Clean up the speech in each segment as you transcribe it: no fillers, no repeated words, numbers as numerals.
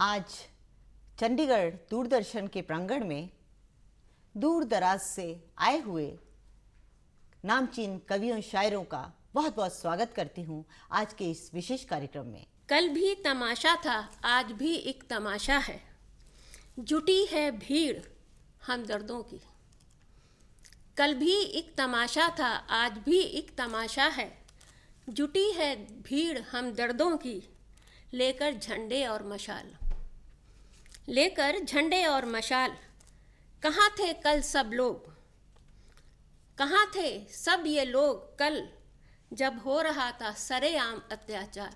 आज चंडीगढ़ दूरदर्शन के प्रांगण में दूर दराज से आए हुए नामचीन कवियों शायरों का बहुत बहुत स्वागत करती हूँ आज के इस विशेष कार्यक्रम में। कल भी तमाशा था, आज भी एक तमाशा है। जुटी है भीड़ हमदर्दों की। कल भी एक तमाशा था, आज भी एक तमाशा है। जुटी है भीड़ हमदर्दों की, लेकर झंडे और मशाल। लेकर झंडे और मशाल। कहाँ थे कल सब लोग? कहाँ थे सब ये लोग कल, जब हो रहा था सरेआम अत्याचार?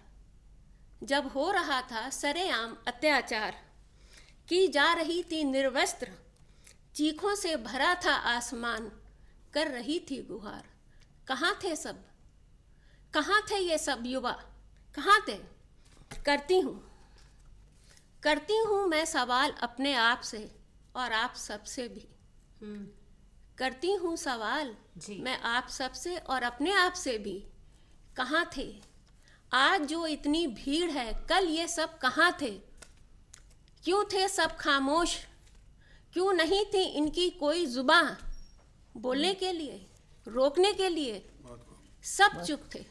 जब हो रहा था सरेआम अत्याचार, की जा रही थी निर्वस्त्र, चीखों से भरा था आसमान, कर रही थी गुहार। कहाँ थे सब? कहाँ थे ये सब युवा? कहाँ थे? करती हूँ मैं सवाल अपने आप से और आप सबसे भी। करती हूँ सवाल मैं आप सबसे और अपने आप से भी। कहाँ थे आज जो इतनी भीड़ है, कल ये सब कहाँ थे? क्यों थे सब खामोश? क्यों नहीं थी इनकी कोई जुबान बोलने के लिए, रोकने के लिए? सब चुप थे।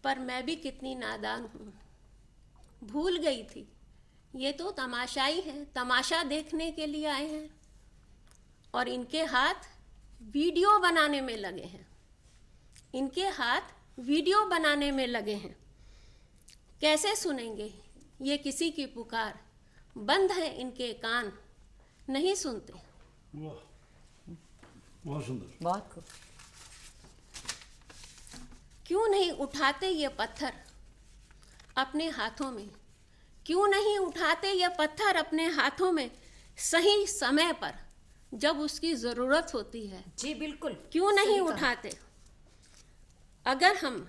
पर मैं भी कितनी नादान हूँ, भूल गई थी ये तो तमाशाई है, तमाशा देखने के लिए आए हैं और इनके हाथ वीडियो बनाने में लगे हैं। इनके हाथ वीडियो बनाने में लगे हैं। कैसे सुनेंगे ये किसी की पुकार? बंद है इनके कान, नहीं सुनते। वाह, बहुत सुंदर। बहुत खूब। क्यों नहीं उठाते ये पत्थर अपने हाथों में? क्यों नहीं उठाते ये पत्थर अपने हाथों में सही समय पर, जब उसकी ज़रूरत होती है? जी बिल्कुल। क्यों नहीं उठाते? अगर हम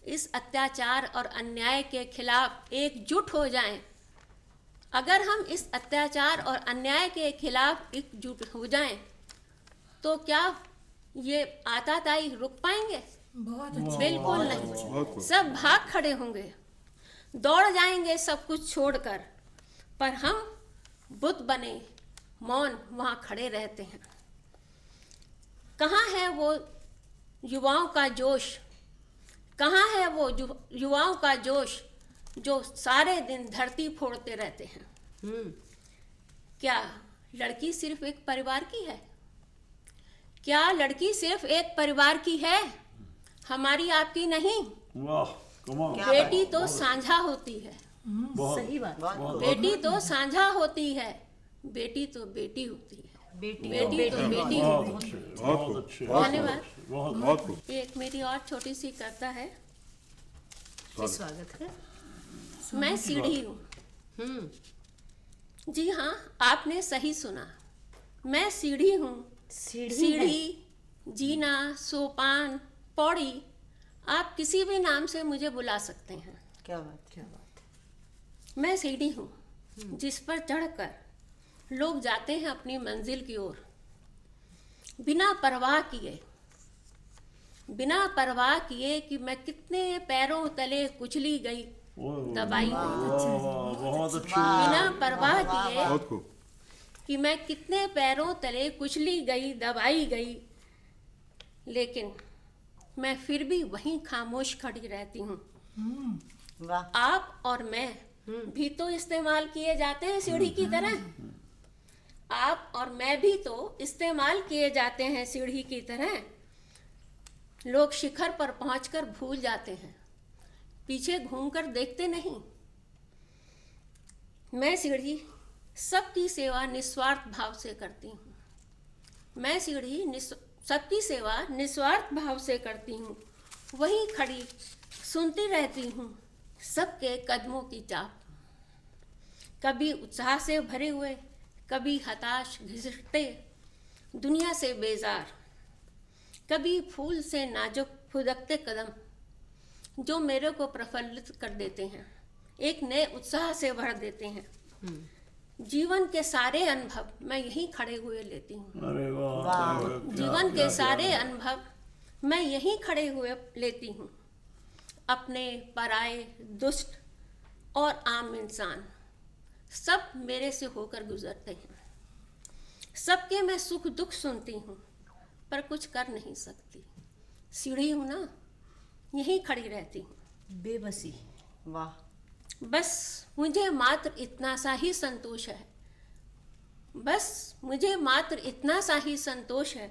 इस अत्याचार और अन्याय के खिलाफ एकजुट हो जाएं, अगर हम इस अत्याचार और अन्याय के खिलाफ एकजुट हो जाएं, तो क्या ये आताताई रुक पाएंगे? बहुत अच्छा। बिल्कुल नहीं। सब भाग खड़े होंगे, दौड़ जाएंगे सब कुछ छोड़कर, पर हम बुद्ध बने मौन वहाँ खड़े रहते हैं। कहाँ है वो युवाओं का जोश? कहाँ है वो युवाओं का जोश जो सारे दिन धरती फोड़ते रहते हैं? क्या लड़की सिर्फ एक परिवार की है? क्या लड़की सिर्फ एक परिवार की है? हमारी आपकी नहीं। वाह, कमाल। बेटी तो साझा होती है। सही बात। बेटी तो साझा होती है। बेटी तो बेटी होती है। बेटी तो बेटी बहुत होती है। अच्छे, बहुत अच्छे। धन्यवाद। बहुत एक मेरी और छोटी सी कविता है। स्वागत है। मैं सीढ़ी हूँ। जी हाँ, आपने सही सुना। मैं सीढ़ी हूँ। सीढ़ी, जीना, सोपान, पौड़ी, आप किसी भी नाम से मुझे बुला सकते हैं। क्या बात है। मैं सीढ़ी हूँ जिस पर चढ़कर लोग जाते हैं अपनी मंजिल की ओर, बिना परवाह किए कि मैं कितने पैरों तले कुचली गई, दबाई गई। बहुत अच्छे। बिना परवाह किए बहुत खूब। कि मैं कितने पैरों तले कुचली गई, दबाई गई, लेकिन मैं फिर भी वहीं खामोश खड़ी रहती हूँ। वाह। आप और मैं भी तो इस्तेमाल किए जाते हैं सीढ़ी की तरह। आप और मैं भी तो इस्तेमाल किए जाते हैं सीढ़ी की तरह। लोग शिखर पर पहुंचकर भूल जाते हैं, पीछे घूमकर देखते नहीं। मैं सीढ़ी सबकी सेवा निस्वार्थ भाव से करती हूँ। मैं सीढ़ी सबकी सेवा निस्वार्थ भाव से करती हूँ। वहीं खड़ी सुनती रहती हूँ सबके कदमों की चाप। कभी उत्साह से भरे हुए, कभी हताश घिसटते दुनिया से बेजार, कभी फूल से नाजुक फुदकते कदम जो मेरे को प्रफुल्लित कर देते हैं, एक नए उत्साह से भर देते हैं। जीवन के सारे अनुभव मैं यहीं खड़े हुए लेती हूँ। अरे वाह। जीवन के सारे अनुभव मैं यहीं खड़े हुए लेती हूँ। अपने, पराए, दुष्ट और आम इंसान सब मेरे से होकर गुजरते हैं। सबके मैं सुख दुख सुनती हूँ पर कुछ कर नहीं सकती। सीढ़ी हूँ ना, यहीं खड़ी रहती हूँ। बेबसी। वाह। बस मुझे मात्र इतना सा ही संतोष है, बस मुझे मात्र इतना सा ही संतोष है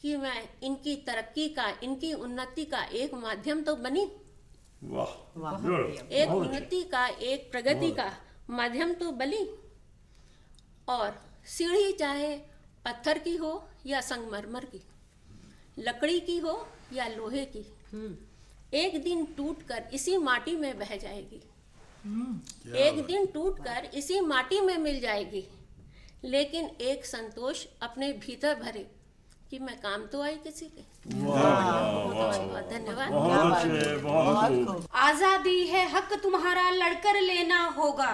कि मैं इनकी तरक्की का, इनकी उन्नति का एक माध्यम तो बनी, वाह वाह। Beautiful. एक बहुत अच्छे। उन्नति का, एक प्रगति का माध्यम तो बनी। और सीढ़ी चाहे पत्थर की हो या संगमरमर की, लकड़ी की हो या लोहे की, एक दिन टूटकर इसी माटी में बह जाएगी, एक दिन टूटकर इसी माटी में मिल जाएगी। लेकिन एक संतोष अपने भीतर भरे कि मैं काम तो आई किसी के। बहुत धन्यवाद। बहुत अच्छे, बहुत खूब। खूब। आजादी है हक तुम्हारा लड़कर लेना होगा,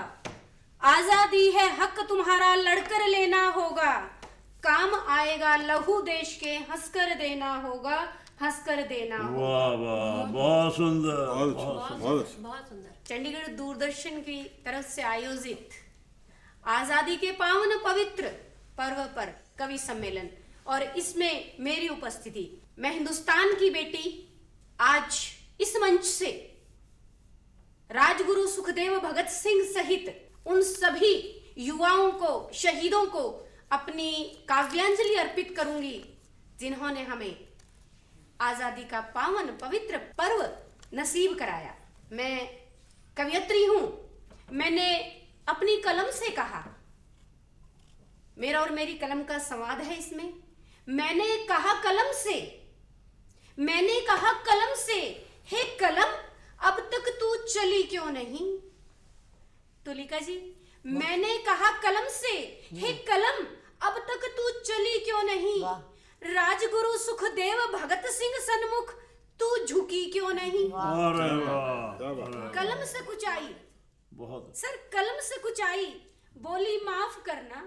आजादी है हक तुम्हारा लड़कर लेना होगा, काम आएगा लहू देश के हंसकर देना होगा, हंसकर देना होगा। वाह वाह, बहुत सुंदर। बहुत सुंदर। चंडीगढ़ दूरदर्शन की तरफ से आयोजित आजादी के पावन पवित्र पर्व पर कवि सम्मेलन और इसमें मेरी उपस्थिति, मैं हिंदुस्तान की बेटी आज इस मंच से राजगुरु सुखदेव भगत सिंह सहित उन सभी युवाओं को, शहीदों को अपनी काव्यांजलि अर्पित करूंगी जिन्होंने हमें आजादी का पावन पवित्र पर्व नसीब कराया। मैं कवयित्री हूं, मैंने अपनी कलम से कहा, मेरा और मेरी कलम का संवाद है इसमें। मैंने कहा कलम से, मैंने कहा कलम से, हे कलम अब तक तू चली क्यों नहीं। तुलिका जी, मैंने कहा कलम से, हे कलम अब तक तू चली क्यों नहीं। राजगुरु सुखदेव भगत सिंह सन्मुख तू झुकी क्यों नहीं। अरे वाह, कलम से कुछ आई बहुत। सर, कलम से कुछ आई, बोली माफ करना,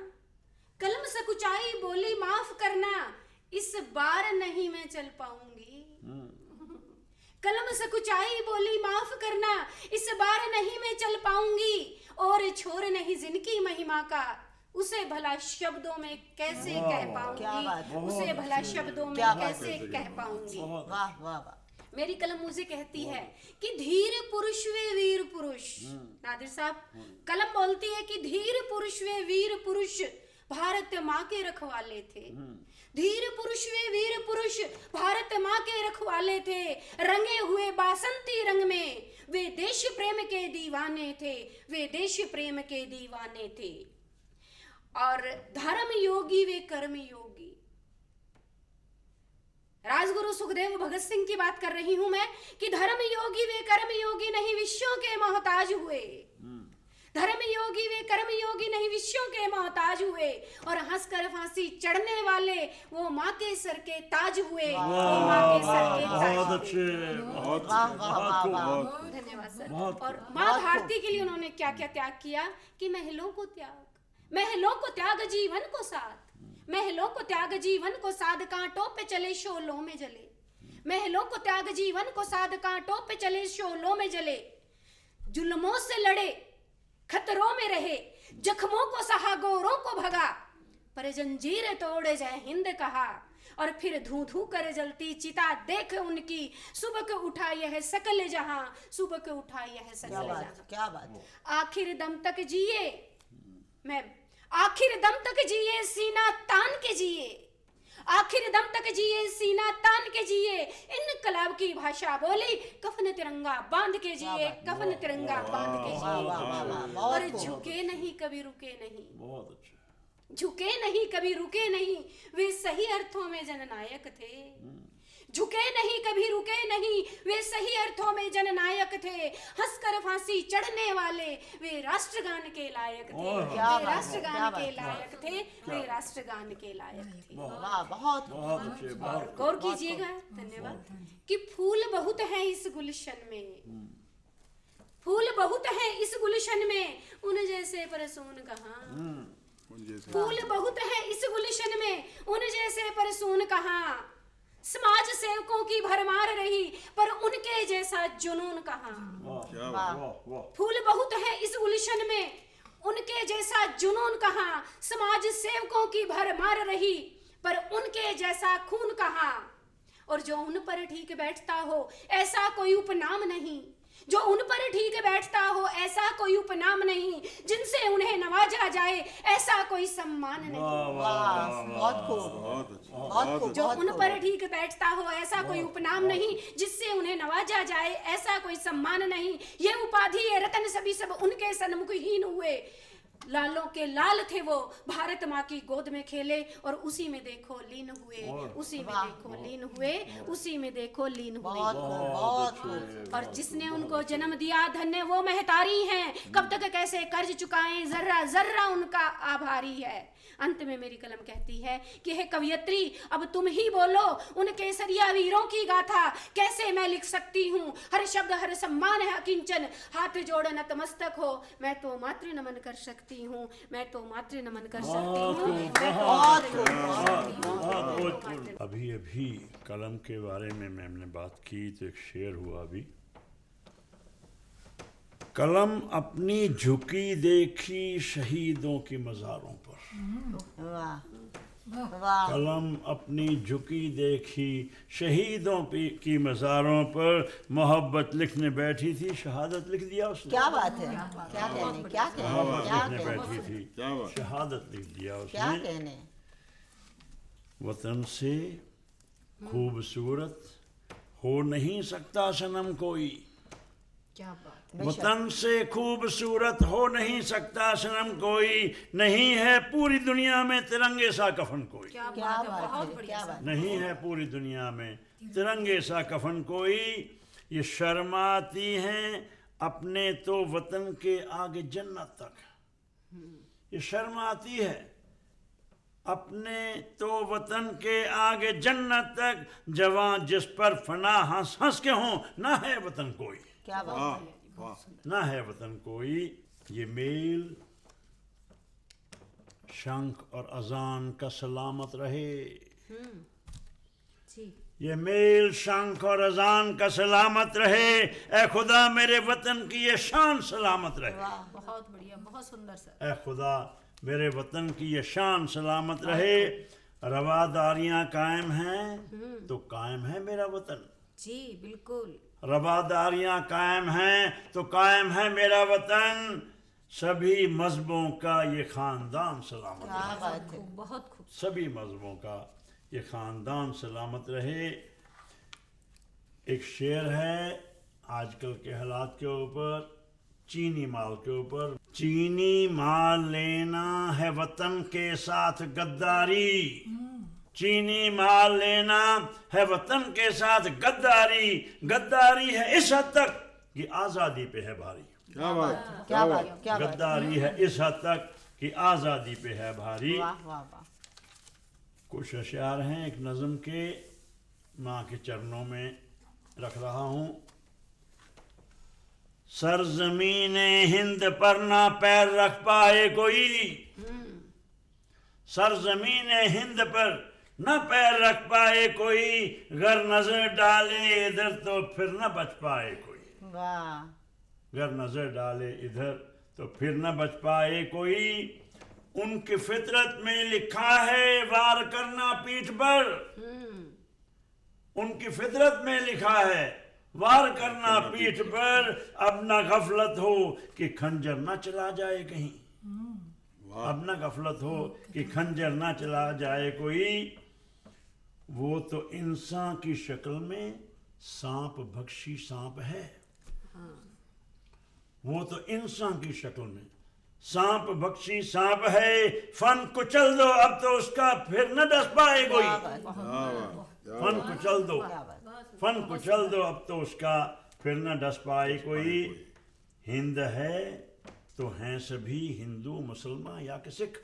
कलम से कुछ आई, बोली माफ करना, इस बार नहीं मैं चल पाऊंगी। कलम से कुछ आई, बोली माफ करना, इस बार नहीं मैं चल पाऊंगी, और छोड़ नहीं जिनकी महिमा का, उसे भला शब्दों में कैसे कह पाऊंगी, उसे भला शब्दों में कैसे कह पाऊंगी। वाह वाह वाह। मेरी कलम मुझे कहती है कि धीर पुरुष वे वीर पुरुष। नादिर साहब, कलम बोलती है कि धीर पुरुष वे वीर पुरुष भारत माँ के रखवाले थे। धीर पुरुष वे वीर पुरुष भारत माँ के रखवाले थे, रंगे हुए बासंती रंग में वे देश प्रेम के दीवाने थे, वे देश प्रेम के दीवाने थे। और धर्म योगी वे कर्म योगी। राजगुरु सुखदेव भगत सिंह की बात कर रही हूं मैं कि धर्म योगी वे कर्म योगी नहीं विश्वों के मोहताज हुए। धर्म योगी वे कर्म योगी नहीं विश्वों के मोहताज हुए, और हंसकर फांसी चढ़ने वाले वो माँ के सर के ताज हुए, वो माँ के सर के ताज बहुत हुए। अच्छे, बहुत वाह वाह वाह वाह। धन्यवाद सर। बहुत और माँ भारती के लिए उन्होंने क्या क्या त्याग किया कि महलों को त्याग, महलों को त्याग जीवन को साथ, महलों को त्याग जीवन को साध, कांटों पे चले शोलों में जले, महलों को त्याग जीवन को साध, कांटों पे चले शोलों में जले, जुल्मों से लड़े खतरों में रहे, जख्मों को सहा गोरों को भगा, पर जंजीर तोड़े जय हिंद कहा, और फिर धू धू कर जलती चिता देख उनकी, सुबह को उठा यह सकल जहां, सुबह को उठा यह सकल जहां। क्या बात। आखिर दम तक जिए, मैं आखिर दम तक जिए सीना तान के जिए, आखिर दम तक जिए सीना तान के जिए, इनकलाब की भाषा बोली, कफन तिरंगा बांध के जिए, कफन तिरंगा बांध के जिए, और झुके नहीं कभी रुके नहीं, बहुत अच्छे। झुके नहीं कभी रुके नहीं, वे सही अर्थों में जननायक थे। झुके नहीं कभी रुके नहीं, वे सही अर्थों में जननायक थे, हंसकर फांसी चढ़ने वाले वे राष्ट्रगान के लायक थे, वे राष्ट्रगान के लायक थे, वे राष्ट्रगान के लायक थे। वाह बहुत बहुत अच्छे, बहुत गौर कीजिएगा, धन्यवाद, कि फूल बहुत हैं इस गुलशन में, फूल बहुत हैं इस गुलशन में, उन जैसे परसून कहाँ। फूल बहुत हैं इस गुलशन में, उन जैसे परसून कहाँ। समाज सेवकों की भरमार रही, पर उनके जैसा जुनून कहाँ। वाह। वाह वाह फूल बहुत है इस गुलशन में, उनके जैसा जुनून कहाँ, समाज सेवकों की भरमार रही, पर उनके जैसा खून कहाँ। और जो उन पर ठीक बैठता हो ऐसा कोई उपनाम नहीं, जो उन पर ठीक बैठता हो ऐसा कोई उपनाम नहीं, जिनसे उन्हें नवाजा जाए ऐसा कोई सम्मान नहीं। वाह, बहुत खूब, बहुत अच्छा बहुत खूब, जो बहुत उन खूब। पर ठीक बैठता हो ऐसा कोई उपनाम नहीं, जिससे उन्हें नवाजा जाए ऐसा कोई सम्मान नहीं। ये उपाधि ये रतन सभी सब उनके सन्मुख हीन हुए। लालों के लाल थे वो, भारत माँ की गोद में खेले और उसी में देखो लीन हुए, उसी में देखो लीन हुए, उसी में देखो लीन हुए। बहुत खूब, बहुत खूब। और जिसने उनको जन्म दिया धन्य वो महतारी हैं, कब तक कैसे कर्ज चुकाएं जर्रा जर्रा उनका आभारी है। अंत में मेरी कलम कहती है कि हे कवयित्री अब तुम ही बोलो उन केसरिया वीरों की गाथा, कैसे मैं लिख सकती हूँ, हर शब्द हर सम्मान है अकिंचन, हाथ जोड़ नतमस्तक हो मैं तो मातृ नमन कर सकती हूँ, मैं तो मातृ नमन कर सकती हूँ, मैं तो मातृ नमन कर सकती हूँ, मैं तो मातृ- अभी अभी कलम के बारे में मैंने बात की तो एक शेर हुआ अभी। कलम अपनी झुकी देखी शहीदों की मज़ारों पर। वाह वाह। कलम अपनी झुकी देखी शहीदों की मज़ारों पर, मोहब्बत लिखने बैठी थी शहादत लिख दिया उसने। क्या बात है, क्या कहने, क्या कहने, मोहब्बत क्या लिखने कहने, बैठी थी शहादत लिख दिया क्या उसने। कहने। वतन से खूबसूरत हो नहीं सकता सनम कोई, क्या बात वतन से खूबसूरत हो नहीं सकता सनम कोई, नहीं है पूरी दुनिया में तिरंगे सा कफन कोई, क्या क्या बात है, बात बहुत है, बढ़िया क्या बात। नहीं है पूरी दुनिया में तिरंगे सा कफन कोई। ये शर्माती हैं अपने तो वतन के आगे जन्नत तक, ये शर्माती है अपने तो वतन के आगे जन्नत तक, जवान जिस पर फना हंस हंस के हों, ना है वतन कोई, क्या बात। ना है वतन कोई। ये मेल शंख और अजान का सलामत रहे, जी। ये मेल शंख और अजान का सलामत रहे, ए खुदा मेरे वतन की ये शान सलामत रहे, बहुत बढ़िया, बहुत सुंदर सर। ए खुदा मेरे वतन की ये शान सलामत रहे। रवादारियां कायम हैं तो कायम है मेरा वतन, जी बिल्कुल। रवादारियां कायम हैं तो कायम है मेरा वतन, सभी मजहबों का ये खानदान सलामत क्या रहे, बात है। बहुत खूब। सभी मजहबों का ये खानदान सलामत रहे। एक शेर है आजकल के हालात के ऊपर, चीनी माल के ऊपर। चीनी माल लेना है वतन के साथ गद्दारी, चीनी माल लेना है वतन के साथ गद्दारी, गद्दारी है इस हद तक कि आज़ादी पे है भारी, क्या बात, क्या बात, क्या बात। गद्दारी है इस हद तक कि आज़ादी पे है भारी। वाह वाह वाह। कुछ अशार हैं एक नज़म के, माँ के चरणों में रख रहा हूँ। सरजमीने हिंद पर ना पैर रख पाए कोई, सरजमीने हिंद पर न पैर रख पाए कोई, गर नजर डाले इधर तो फिर न बच पाए कोई, वाह। गर नजर डाले इधर तो फिर न बच पाए कोई। उनकी फितरत में लिखा है वार करना पीठ पर, उनकी फितरत में लिखा है वार करना पीठ पर, अब न गफलत हो कि खंजर न चला जाए कहीं, अब न गफलत हो कि खंजर न चला जाए कोई। वो तो इंसान की शक्ल में सांप भक्षी सांप है, वो तो इंसान की शक्ल में सांप भक्षी सांप है, फन कुचल दो अब तो उसका फिर न डस पाए कोई, फन कुचल दो, फन कुचल दो अब तो उसका फिर न डस पाए कोई। हिंद है तो हैं सभी हिंदू मुसलमान या कि सिख,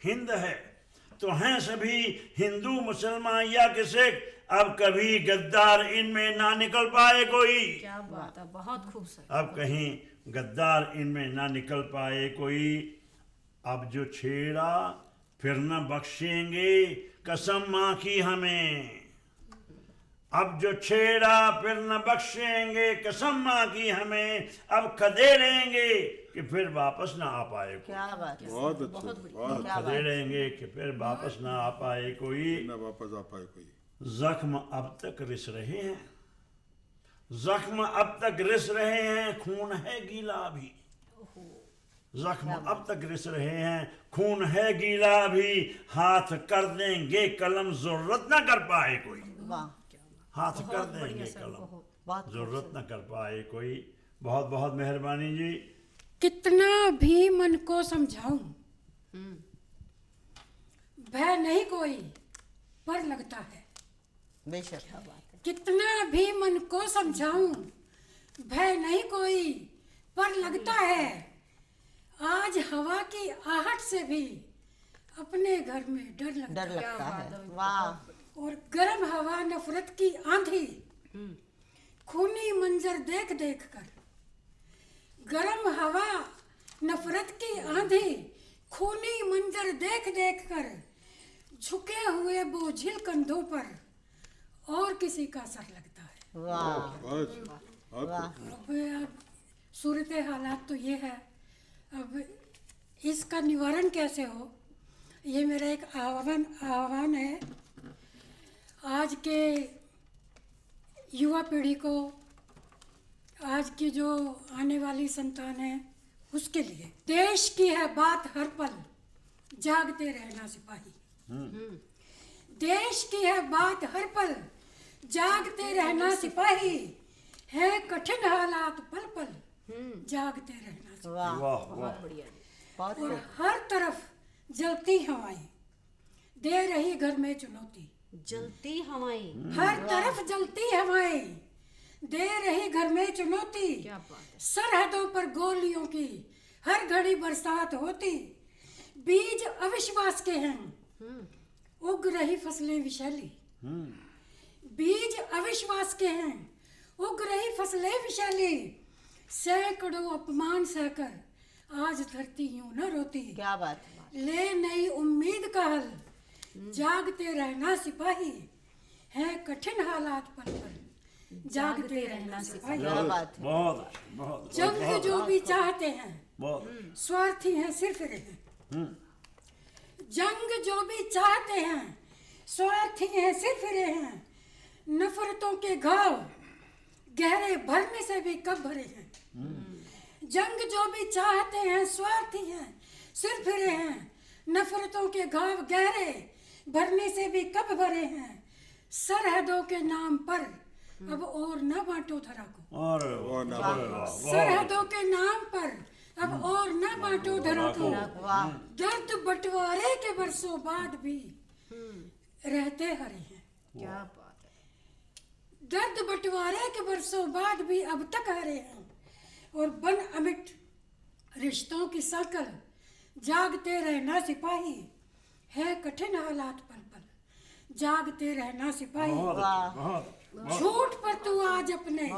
हिंद है तो हैं सभी हिंदू मुसलमान या कि सिख, अब कभी गद्दार इनमें ना निकल पाए कोई, क्या बात है, बहुत खूब सर। अब कहीं गद्दार इनमें ना निकल पाए कोई। अब जो छेड़ा फिर न बख्शेंगे कसम माँ की हमें, अब जो छेड़ा फिर न बख्शेंगे, कसम माँ की हमें अब खदेड़ेंगे कि फिर वापस ना आ पाए कोई। क्या बात है, बहुत अच्छा, बहुत क्या बात। खदेड़ेंगे कि फिर वापस ना आ पाए कोई। ना वापस आ पाए कोई। जख्म अब तक रिस रहे हैं, जख्म अब तक रिस रहे हैं, खून है गीला भी। जख्म अब तक रिस रहे हैं, खून है गीला भी, हाथ कर देंगे कलम जरूरत ना कर पाए कोई। वाह, हाथ कर देंगे कलम बहुत जरूरत ना कर पाए कोई। बहुत बहुत मेहरबानी जी। कितना भी मन को समझाऊं, भय नहीं कोई पर लगता है। बेशक। कितना भी मन को समझाऊं, भय नहीं कोई पर लगता है। आज हवा की आहट से भी अपने घर में डर लगता डर है। लगता है। वाह, और गर्म हवा नफरत की आंधी, खूनी मंजर देख देख कर। गर्म हवा नफरत की आंधी, खूनी मंजर देख देख कर, झुके हुए बोझिल कंधों पर और किसी का सर लगता है। वाह, बहुत वाह। अब सूरत हालात तो ये है, अब इसका निवारण कैसे हो, ये मेरा एक आह्वान है आज के युवा पीढ़ी को, आज की जो आने वाली संतान है उसके लिए। देश की है बात हर पल, जागते रहना सिपाही। देश की है बात हर पल, जागते रहना सिपाही। है कठिन हालात पल पल, जागते रहना सिपाही। वाह, वाह वाह। बहुत और खूब। हर तरफ जलती हवाएं दे रही घर में चुनौती। जलती हवाएं। हर तरफ जलती हवाएं दे रही घर में चुनौती। क्या बात है। सरहदों पर गोलियों की हर घड़ी बरसात होती। बीज अविश्वास के हैं, उग रही फसलें विषैली। बीज अविश्वास के हैं, उग रही फसलें विषैली। सैकड़ों अपमान सहकर आज धरती यूं न रोती। क्या बात है। ले नई उम्मीद का हल, जागते रहना सिपाही। है कठिन हालात पल पल, जागते रहना सिपाही। क्या बात है। बहुत अच्छे, बहुत जंग जो भी चाहते हैं, बहुत। स्वार्थी हैं सिर्फ रहे। जंग जो भी चाहते हैं, स्वार्थी हैं सिर्फ रहे हैं। नफरतों के घाव गहरे भरने से भी कब भरे हैं। जंग जो भी चाहते हैं, स्वार्थी हैं सिर्फ रहे हैं। नफरतों के घाव गहरे भरने से भी कब भरे हैं। सरहदों के नाम पर अब और न बांटो धरा को। अरे वाह, सरहदों के नाम पर अब और न बांटो धरा को। वाह, दर्द बंटवारे के बरसों बाद भी रहते हरे हैं। क्या बात है। दर्द बंटवारे के बरसों बाद भी अब तक हरे हैं। और बन अमिट रिश्तों की सर्कल, जागते रहना सिपाही। है कठिन हालात पल पल, जागते रहना सिपाही। बहुत। झूठ पर तू आज अपने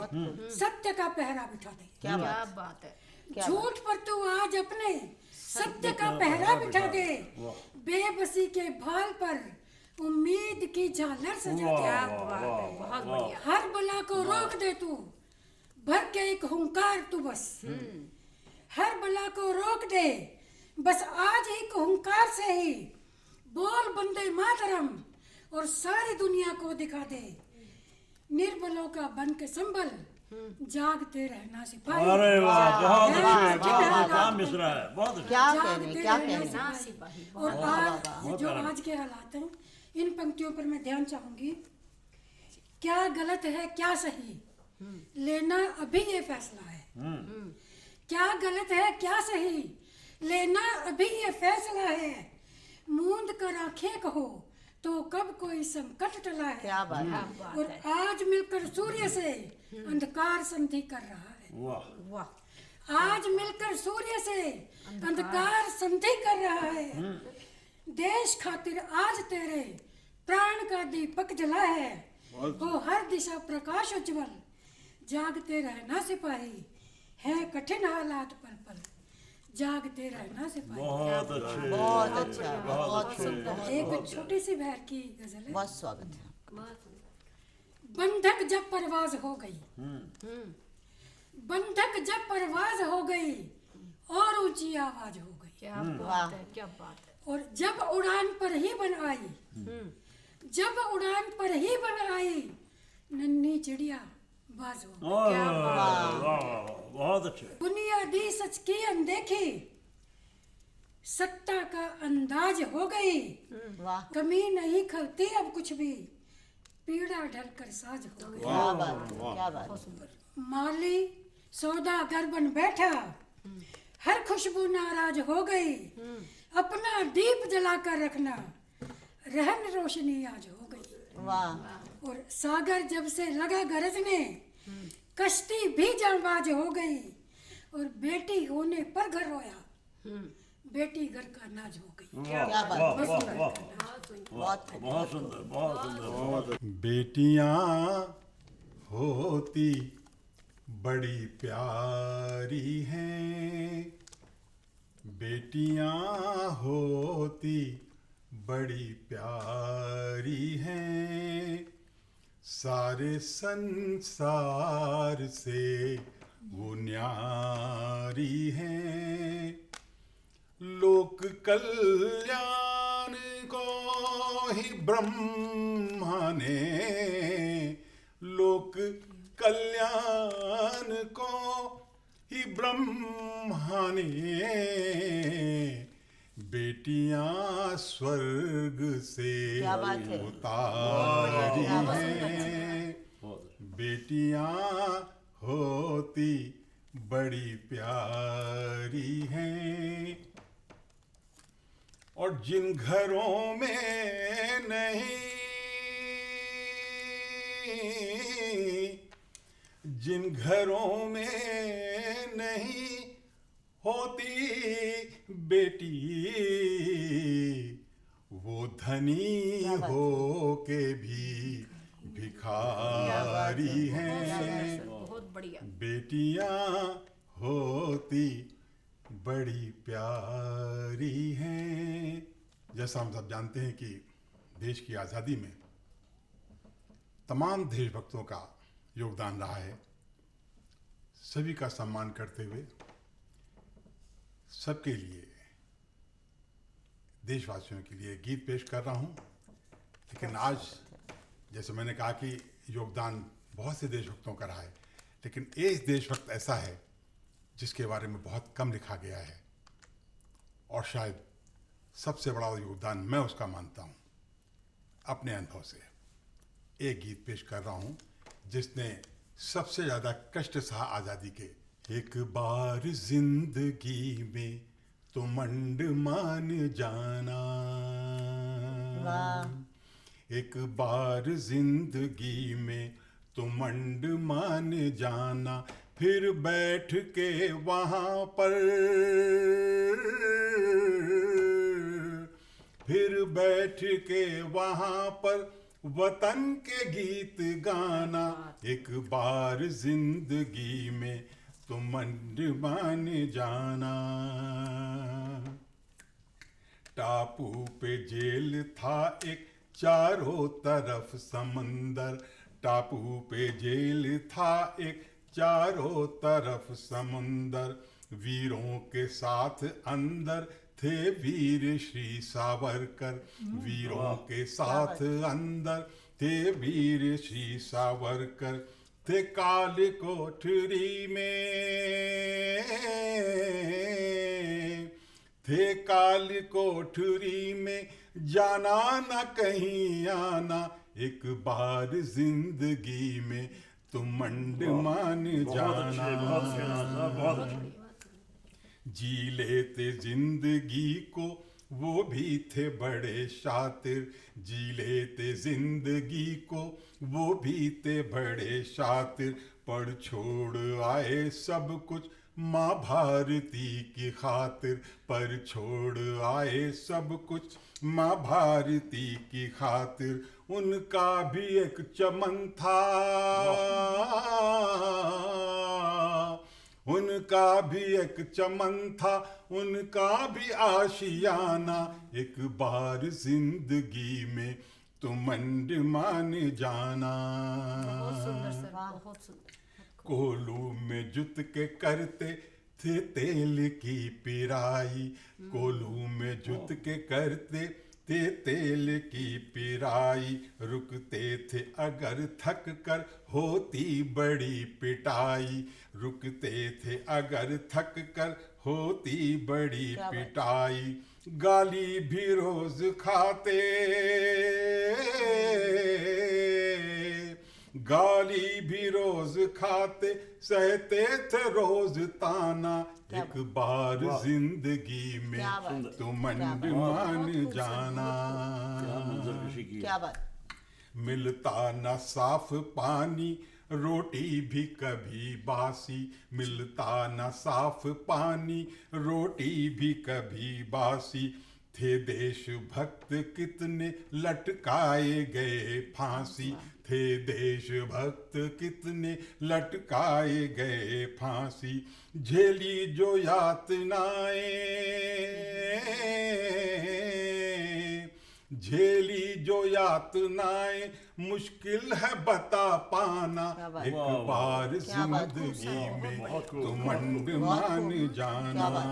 सत्य का पहरा बिठा दे। क्या क्या बात। बात है। झूठ पर तू आज अपने सत्य का पहरा बिठा दे। बेबसी के भाल पर उम्मीद की झालर सजा दे। क्या बात है। बहुत बढ़िया। हर बला को रोक दे तू, भर के एक हुंकार तू बस। हर बला को रोक दे बस आज एक हुंकार से ही। बोल बंदे मातरम और सारी दुनिया को दिखा दे। निर्बलों का बन के संबल, जागते रहना सिपाही। अरे वाह, बहुत है अच्छे, कठिन बहुत हालात काम पल मिश्रा पल, है, बहुत अच्छे। क्या कहने, जागते क्या रहना कहने। सिपाही। और आज जो आज के हालात हैं, इन पंक्तियों पर मैं ध्यान चाहूंगी। क्या गलत है क्या सही, लेना अभी ये फैसला है। क्या गलत है क्या सही, लेना अभी ये फैसला है। मूंद कर आंखें कहो तो कब कोई संकट टला है। क्या बात है। और आज मिलकर सूर्य से अंधकार संधि कर रहा है। वाह वाह। आज मिलकर सूर्य से अंधकार संधि कर रहा है। देश खातिर आज तेरे प्राण का दीपक जला है। हो हर दिशा प्रकाश उज्जवल, जागते रहना सिपाही। है कठिन हालात पल पल, जागते रहना सिपाही। बहुत अच्छे, बहुत अच्छा, बहुत बहुत अच्छे। सुंदर। एक छोटी सी बहर की गजल है। बहुत स्वागत है। बंधक जब परवाज हो गई, बंधक जब परवाज हो गई और ऊंची आवाज हो गई, क्या बात है, क्या बात है। और जब उड़ान पर ही बन आई, जब उड़ान पर ही बन आई, नन्ही चिड़िया बाज हो गई। वाह, वाह, बहुत अच्छे। बुनियादी सच की अनदेखी, सत्ता का अंदाज हो गई, वाह, कमी नहीं खलती अब कुछ भी, पीड़ा ढलकर साज हो गई। क्या बात है, क्या बात है। माली सौदागर बन बैठा, हर खुशबू नाराज हो गई, अपना दीप जलाकर रखना, रहन रोशनी आज हो गई। वाह, और सागर जब से लगा गरजने, कश्ती भी जांबाज हो गई, और बेटी होने पर घर रोया, बेटी घर का नाज हो गई। क्या बात है। वाह, वाह, वाह, बहुत बहुत सुंदर, बहुत सुंदर। बेटियां होती बड़ी प्यारी हैं, बेटियां होती बड़ी प्यारी हैं, सारे संसार से वो न्यारी हैं, लोक कल्याण को ही ब्रह्मा ने, लोक कल्याण को ही ब्रह्मा ने, बेटियां स्वर्ग से क्या बात है। उतारी क्या बात हैं, बेटियां होती बड़ी प्यारी हैं, और जिन घरों में नहीं, जिन घरों में नहीं होती बेटी, वो धनी हो के भी भिखारी हैं, बहुत बढ़िया। बेटियां होती बड़ी प्यारी हैं। जैसा हम सब जानते हैं कि देश की आज़ादी में तमाम देशभक्तों का योगदान रहा है, सभी का सम्मान करते हुए सबके लिए, देशवासियों के लिए गीत पेश कर रहा हूँ। लेकिन आज जैसे मैंने कहा कि योगदान बहुत से देशभक्तों का रहा है, लेकिन एक देशभक्त ऐसा है जिसके बारे में बहुत कम लिखा गया है, और शायद सबसे बड़ा योगदान मैं उसका मानता हूँ। अपने अनुभव से एक गीत पेश कर रहा हूँ जिसने सबसे ज़्यादा कष्ट सहा आज़ादी के। एक बार जिंदगी में तो मंड मान जाना, एक बार जिंदगी में तो मंड मान जाना, फिर बैठ के वहाँ पर, फिर बैठ के वहाँ पर वतन के गीत गाना, एक बार जिंदगी में तो मंड मान जाना। टापू पे जेल था एक, चारों तरफ समंदर, टापू पे जेल था एक, चारों तरफ समुंदर, वीरों के साथ अंदर थे वीर श्री सावरकर, वीरों के साथ अंदर थे वीर श्री सावरकर, थे काल कोठरी में, थे काल कोठरी में, जाना न कहीं आना, एक बार जिंदगी में तुम मंड मान जाना। बहुत अच्छे। जी लेते जिंदगी को वो भी थे बड़े शातिर, जी लेते जिंदगी को वो भी थे बड़े शातिर, पढ़ छोड़ आए सब कुछ माँ भारती की खातिर, पर छोड़ आए सब कुछ माँ भारती की खातिर, उनका भी एक चमन था, उनका भी एक चमन था, उनका भी आशियाना, एक बार जिंदगी में तुम अंडमान जाना। बहुत सुंदर सर, वाह। बहुत सुंदर। कोलू में जुत के करते थे तेल की पिराई, कोलू में जुत के करते थे तेल की पिराई, रुकते थे अगर थक कर होती बड़ी पिटाई, रुकते थे अगर थक कर होती बड़ी क्या बात। पिटाई, गाली भी रोज खाते, गाली भी रोज खाते, सहते थे रोज ताना, क्या एक बार वाह। जिंदगी में क्या बात। सुंदर। तुम क्या बात। अंडमान बहुत जाना। क्या मंजर कशी की। क्या बात। मिलता न साफ पानी, रोटी भी कभी बासी, मिलता न साफ पानी, रोटी भी कभी बासी, थे देशभक्त कितने लटकाए गए फांसी, थे देशभक्त कितने लटकाए गए फांसी, झेली जो यातनाएं, झेली जो यातनाएं, मुश्किल है बता पाना, क्या बात। एक वाह, वाह। बार क्या बात। जिंदगी में बहुत खूब, तुम बहुत खूब। अंडमान खूब। जाना। क्या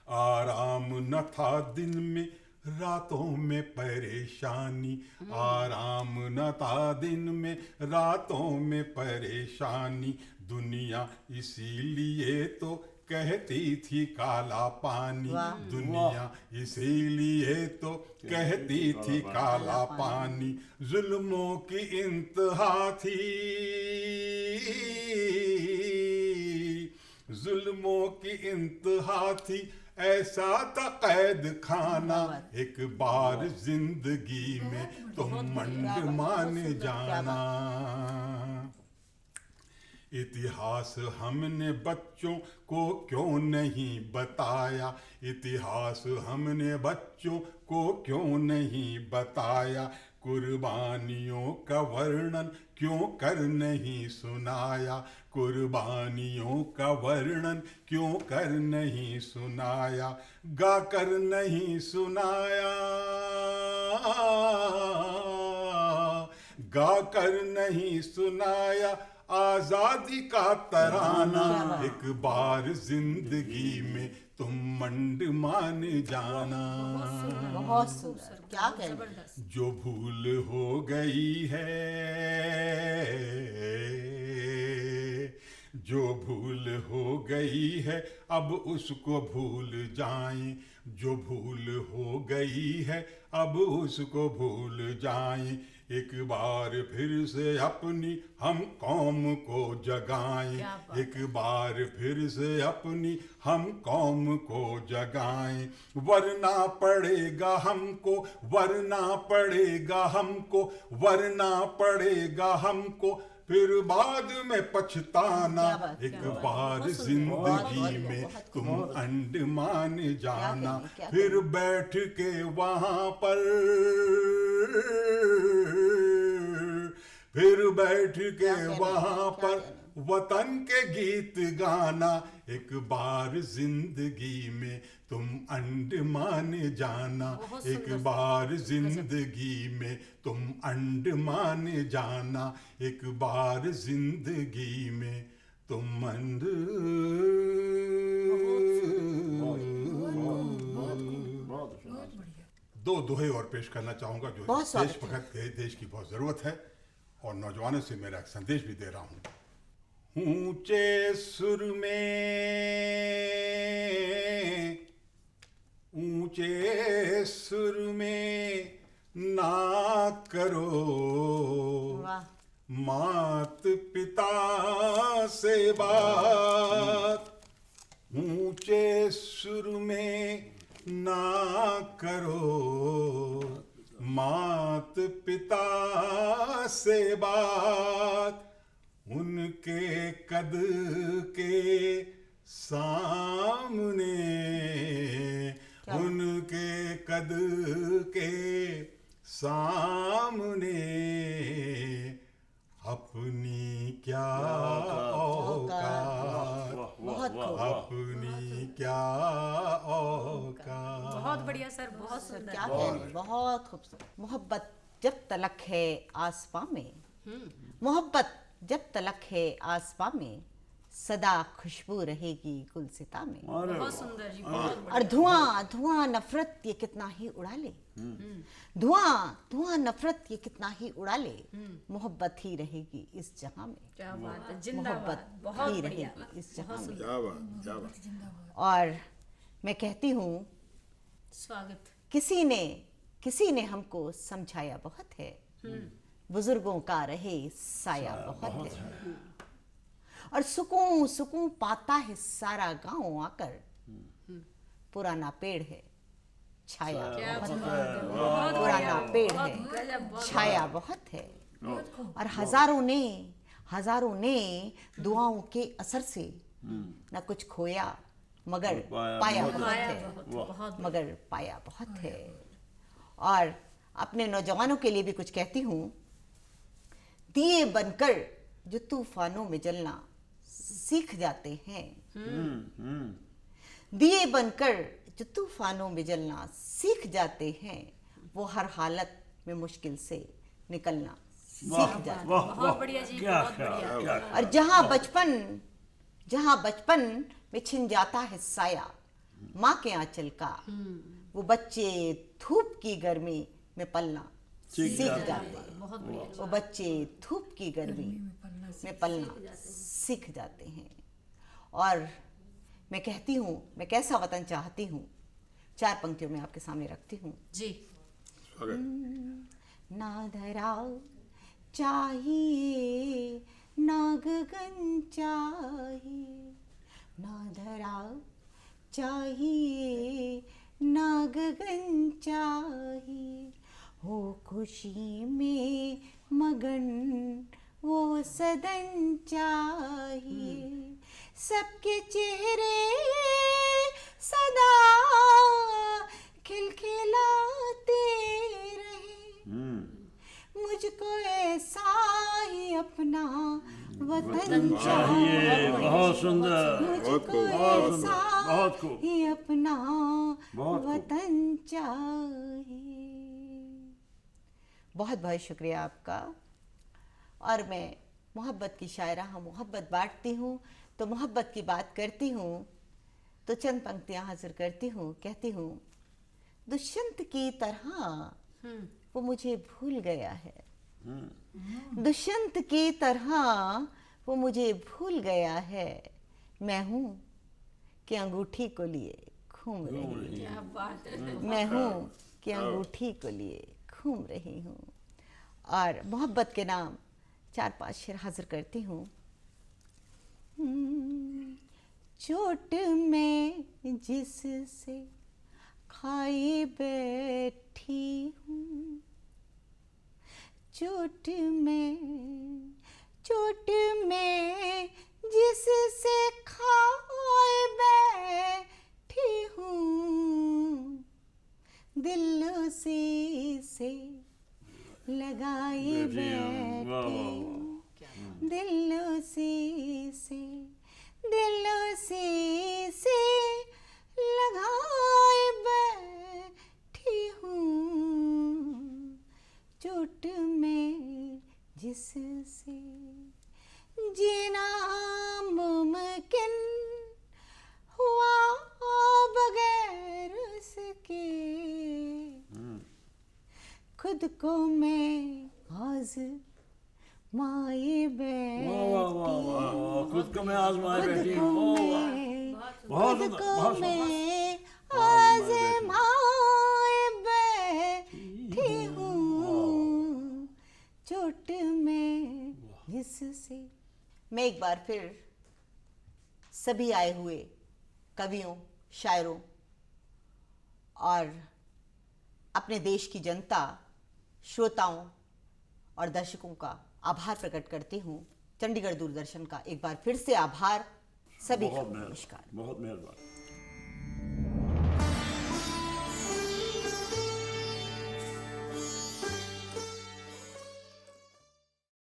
आराम न था दिन में, रातों में परेशानी, आराम न था दिन में, रातों में परेशानी, दुनिया इसीलिए तो कहती थी काला पानी, वाह। दुनिया इसीलिए तो कहती थी काला पानी, जुल्मों की इंतहा थी, जुल्मों की इंतहा थी, ऐसा था कैद खाना, एक बार जिंदगी में तुम अंडमान जाना। इतिहास हमने बच्चों को क्यों नहीं बताया, इतिहास हमने बच्चों को क्यों नहीं बताया, कुर्बानियों का वर्णन क्यों कर नहीं सुनाया, कुर्बानियों का वर्णन क्यों कर नहीं सुनाया, गा कर नहीं सुनाया, गा कर नहीं सुनाया, आजादी का तराना, एक बार जिंदगी में तुम अंडमान जाना। बहुत सुंदर। क्या कहना। जबरदस्त। जो भूल हो गई है, जो भूल हो गई है, अब उसको भूल जाएं, जो भूल हो गई है, अब उसको भूल जाएं, एक बार फिर से अपनी हम कौम को जगाएं, क्या बात एक बार फिर से अपनी हम कौम को जगाएं, वरना पड़ेगा हमको, वरना पड़ेगा हमको, वरना पड़ेगा हमको, फिर बाद में पछताना, क्या बात, एक क्या बात। बार बहुत सुंदर। जिंदगी में तुम अंडमान जाना, क्या फिर बैठ के वहां पर, फिर बैठ के वहां पर वतन के गीत गाना, एक बार जिंदगी में तुम अंडमान जाना, बहुत एक सुंदर। बार जिंदगी में तुम अंडमान जाना, एक बार जिंदगी में तुम बहुत अच्छा। दो दोहे और पेश करना चाहूंगा जो बहुत स्वागत देशभक्त के देश की बहुत जरूरत है, और नौजवानों से मेरा एक संदेश भी दे रहा हूं। ऊंचे सुर में, ऊंचे सुर में ना करो वाह। मात पिता से बात, ऊंचे सुर में ना करो मात पिता से बात, उनके कद के सामने, उनके कद के सामने अपनी क्या औकात, बहुत खूब। अपनी क्या औकात। बहुत बढ़िया सर, बहुत सुंदर। क्या कहने, बहुत खूबसूरत। मोहब्बत जब तलक है आसमां में, मोहब्बत जब तलक है आसमां में, सदा खुशबू रहेगी गुलसिता में। अरे बहुत वाह। सुंदर जी, बहुत और धुआं धुआं नफरत ये कितना ही उड़ा ले, धुआं धुआं नफरत ये कितना ही उड़ा ले, मोहब्बत ही रहेगी इस जहां में, क्या बात है, मोहब्बत जिंदाबाद, बहुत ही बढ़िया, रहेगी इस जहां में। क्या बात, क्या बात। और मैं कहती हूँ, स्वागत। किसी ने हमको समझाया बहुत है, बुजुर्गों का रहे साया बहुत है। और सुकून सुकून पाता है सारा गांव आकर, पुराना पेड़ है छाया क्या बहुत बात है, है, बहुत पुराना बढ़िया, पेड़ बहुत है गजब, बहुत छाया बहुत है। और हजारों ने दुआओं के असर से न कुछ खोया, मगर पाया बहुत पाया है, बहुत, वाह। बहुत मगर पाया बहुत है। और अपने नौजवानों के लिए भी कुछ कहती हूँ, दिए बनकर जो तूफानों में जलना सीख जाते हैं, दिए बनकर जो तूफानों में जलना सीख जाते हैं, वो हर हालत में मुश्किल से निकलना सीख जाते हैं। वाह बहुत वाह, बढ़िया जी, क्या बहुत ख्याल, बढ़िया। क्या ख्याल। और जहाँ बचपन में छिन जाता है साया माँ के आंचल का, वो बच्चे धूप की गर्मी में पलना सीख जाते हैं। बहुत बढ़िया। वो बच्चे धूप की गर्मी में पलना सीख जाते हैं। और मैं कहती हूँ, मैं कैसा वतन चाहती हूँ, 4 पंक्तियों में आपके सामने रखती हूँ। जी, ना धरा चाहिए ना गगन चाहिए, ना धरा चाहिए ना गगन चाहिए, हो खुशी में मगन वो सदन चाहिए, सबके चेहरे सदा खिलखिलाते रहे, मुझको ऐसा ही अपना वतन चाहिए। बहुत सुंदर, मुझको बहुत सुंदर, ऐसा बहुत खूब। ही अपना बहुत खूब। वतन चाहिए। बहुत बहुत शुक्रिया आपका। और मैं मोहब्बत की शायरा हूँ, मोहब्बत बांटती हूँ, तो मोहब्बत की बात करती हूँ तो चंद पंक्तियाँ हाजिर करती हूँ। कहती हूँ, दुष्यंत की तरह वो मुझे भूल गया है, दुष्यंत की तरह वो मुझे भूल गया है, मैं हूँ कि अंगूठी को लिए घूम रही हूँ, क्या बात है। मैं हूँ कि अंगूठी को लिए घूम रही हूँ। और मोहब्बत के नाम 4-5 शेर हाजिर करती हूँ। चोट में जिससे खाई बैठी हूँ, चोट में जिससे खाए बैठी हूँ, दिल उसी से लगाए बैठी हूँ, दिल उसी से लगाए बैठी हूँ, चोट में जिससे जीना मुमकिन हुआ बगैर उसके, खुद को मैं आज़माए बैठी, वाह वाह वाह वाह, खुद को मैं आजमाए खुद बैठी को हूँ। मैं बहुत खुद सुंदर, को बहुत सुंदर। मैं आज़माए बैठी हूँ, चोट में जिससे। मैं एक बार फिर सभी आए हुए कवियों, शायरों और अपने देश की जनता, श्रोताओं और दर्शकों का आभार प्रकट करती हूँ। चंडीगढ़ दूरदर्शन का एक बार फिर से आभार। सभी को बहुत नमस्कार। बहुत मेहरबान।